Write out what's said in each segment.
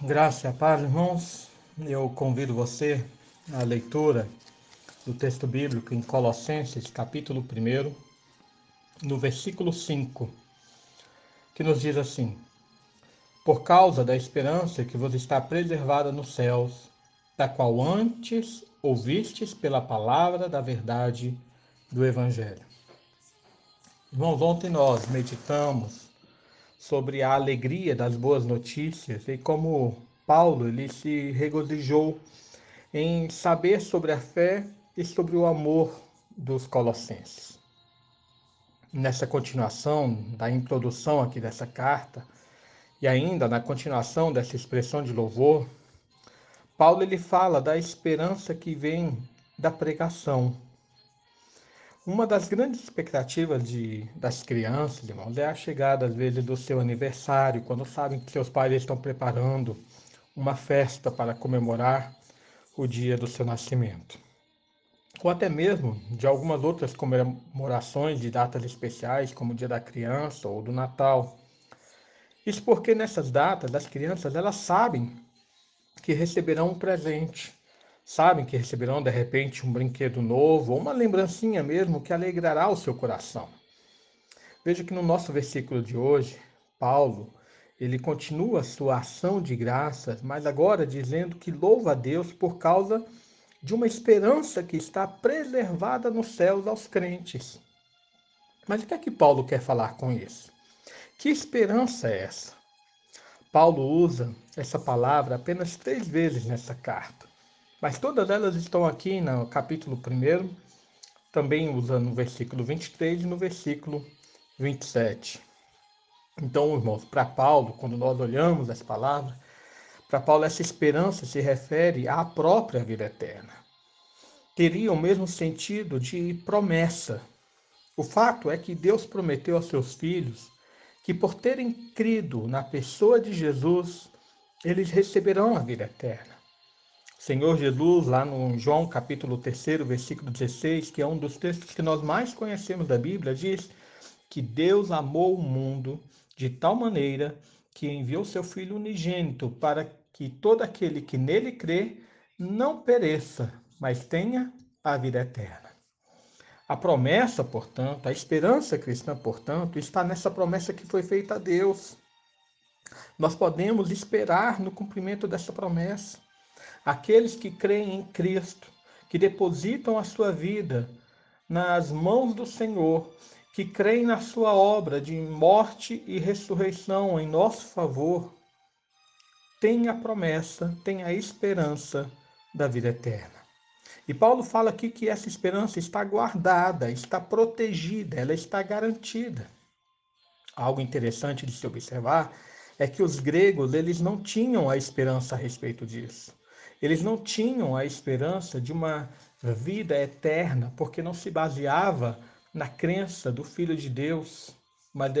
Graça e a paz, irmãos. Eu convido você à leitura do texto bíblico em Colossenses, capítulo 1, no versículo 5, que nos diz assim: Por causa da esperança que vos está preservada nos céus, da qual antes ouvistes pela palavra da verdade do Evangelho. Irmãos, ontem nós meditamos sobre a alegria das boas notícias e como Paulo ele se regozijou em saber sobre a fé e sobre o amor dos colossenses. Nessa continuação da introdução aqui dessa carta, e ainda na continuação dessa expressão de louvor, Paulo ele fala da esperança que vem da pregação. Uma das grandes expectativas das crianças, irmãos, é a chegada, às vezes, do seu aniversário, quando sabem que seus pais estão preparando uma festa para comemorar o dia do seu nascimento. Ou até mesmo de algumas outras comemorações de datas especiais, como o Dia da Criança ou do Natal. Isso porque nessas datas as crianças elas sabem que receberão um presente, sabem que receberão de repente um brinquedo novo ou uma lembrancinha mesmo que alegrará o seu coração. Veja que no nosso versículo de hoje, Paulo, ele continua a sua ação de graças, mas agora dizendo que louva a Deus por causa de uma esperança que está preservada nos céus aos crentes. Mas o que é que Paulo quer falar com isso? Que esperança é essa? Paulo usa essa palavra apenas 3 vezes nessa carta, mas todas elas estão aqui no capítulo 1, também usando no versículo 23 e no versículo 27. Então, irmãos, para Paulo, quando nós olhamos essa palavra, para Paulo essa esperança se refere à própria vida eterna. Teria o mesmo sentido de promessa. O fato é que Deus prometeu aos seus filhos que, por terem crido na pessoa de Jesus, eles receberão a vida eterna. O Senhor Jesus, lá no João capítulo 3, versículo 16, que é um dos textos que nós mais conhecemos da Bíblia, diz que Deus amou o mundo de tal maneira que enviou seu Filho unigênito para que todo aquele que nele crê não pereça, mas tenha a vida eterna. A promessa, portanto, a esperança cristã, portanto, está nessa promessa que foi feita a Deus. Nós podemos esperar no cumprimento dessa promessa. Aqueles que creem em Cristo, que depositam a sua vida nas mãos do Senhor, que creem na sua obra de morte e ressurreição em nosso favor, têm a promessa, têm a esperança da vida eterna. E Paulo fala aqui que essa esperança está guardada, está protegida, ela está garantida. Algo interessante de se observar é que os gregos eles não tinham a esperança a respeito disso. Eles não tinham a esperança de uma vida eterna, porque não se baseava na crença do Filho de Deus, mas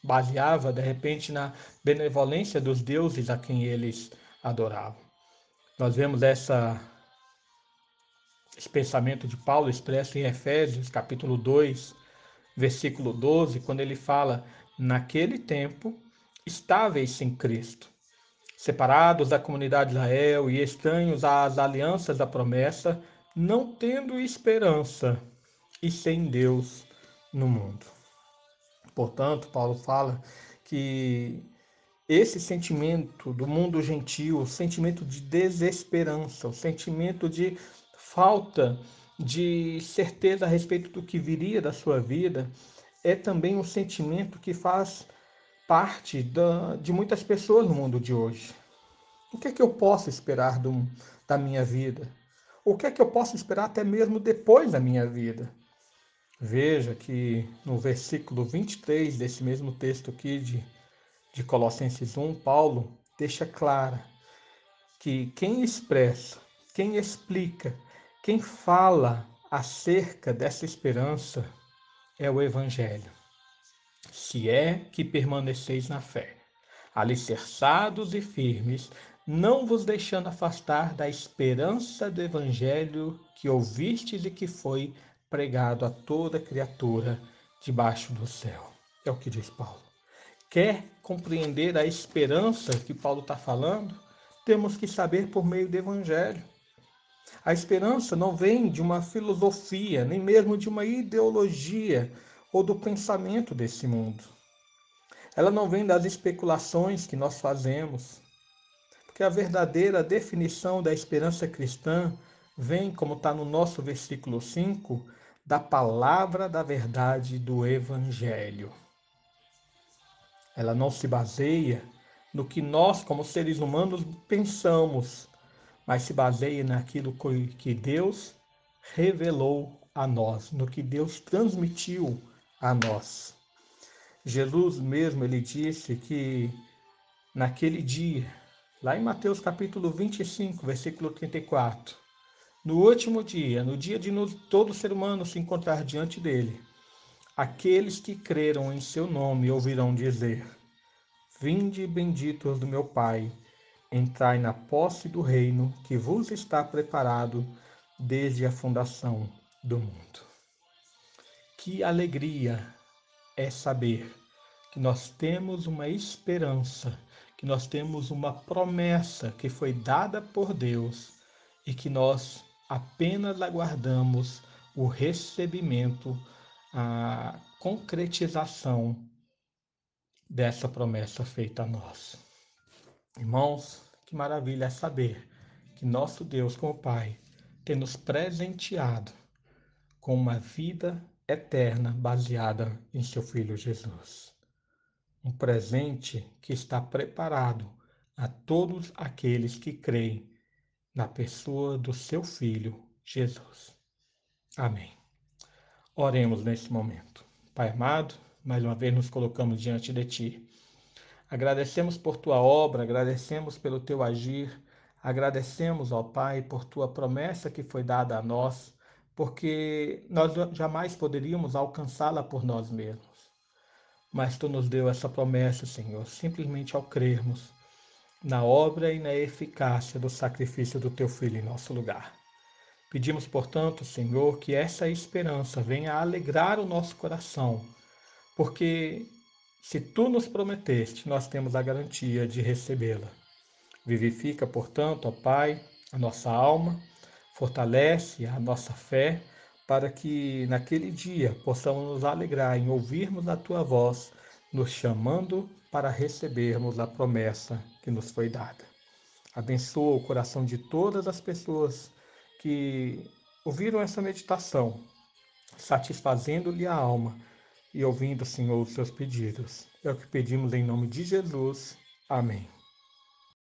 baseava, de repente, na benevolência dos deuses a quem eles adoravam. Nós vemos esse pensamento de Paulo expresso em Efésios, capítulo 2, versículo 12, quando ele fala: naquele tempo, estáveis sem Cristo, separados da comunidade de Israel e estranhos às alianças da promessa, não tendo esperança e sem Deus no mundo. Portanto, Paulo fala que esse sentimento do mundo gentil, o sentimento de desesperança, o sentimento de falta de certeza a respeito do que viria da sua vida, é também um sentimento que faz parte de muitas pessoas no mundo de hoje. O que é que eu posso esperar da minha vida? O que é que eu posso esperar até mesmo depois da minha vida? Veja que no versículo 23 desse mesmo texto aqui de Colossenses 1, Paulo deixa clara que quem expressa, quem explica, quem fala acerca dessa esperança é o Evangelho. Se é que permaneceis na fé, alicerçados e firmes, não vos deixando afastar da esperança do Evangelho que ouvistes e que foi pregado a toda criatura debaixo do céu. É o que diz Paulo. Quer compreender a esperança que Paulo está falando? temos que saber por meio do Evangelho. A esperança não vem de uma filosofia, nem mesmo de uma ideologia ou do pensamento desse mundo. Ela não vem das especulações que nós fazemos, porque a verdadeira definição da esperança cristã vem, como está no nosso versículo 5, da palavra da verdade do Evangelho. Ela não se baseia no que nós, como seres humanos, pensamos, mas se baseia naquilo que Deus revelou a nós, no que Deus transmitiu a nós. Jesus mesmo, ele disse que naquele dia, lá em Mateus capítulo 25, versículo 34, no último dia, no dia de todo ser humano se encontrar diante dele, aqueles que creram em seu nome ouvirão dizer: Vinde benditos do meu Pai, entrai na posse do reino que vos está preparado desde a fundação do mundo. Que alegria é saber que nós temos uma esperança, que nós temos uma promessa que foi dada por Deus e que nós apenas aguardamos o recebimento, a concretização dessa promessa feita a nós. Irmãos, que maravilha é saber que nosso Deus, como Pai, tem nos presenteado com uma vida eterna baseada em seu Filho Jesus. Um presente que está preparado a todos aqueles que creem na pessoa do seu Filho Jesus. Amém. Oremos nesse momento. Pai amado, mais uma vez nos colocamos diante de Ti. Agradecemos por Tua obra, agradecemos pelo Teu agir, agradecemos, ó Pai, por Tua promessa que foi dada a nós, porque nós jamais poderíamos alcançá-la por nós mesmos. Mas Tu nos deu essa promessa, Senhor, simplesmente ao crermos na obra e na eficácia do sacrifício do Teu Filho em nosso lugar. Pedimos, portanto, Senhor, que essa esperança venha a alegrar o nosso coração, porque se Tu nos prometeste, nós temos a garantia de recebê-la. Vivifica, portanto, ó Pai, a nossa alma, fortalece a nossa fé, para que naquele dia possamos nos alegrar em ouvirmos a Tua voz, nos chamando para recebermos a promessa que nos foi dada. Abençoa o coração de todas as pessoas que ouviram essa meditação, satisfazendo-lhe a alma e ouvindo, Senhor, os seus pedidos. É o que pedimos em nome de Jesus. Amém.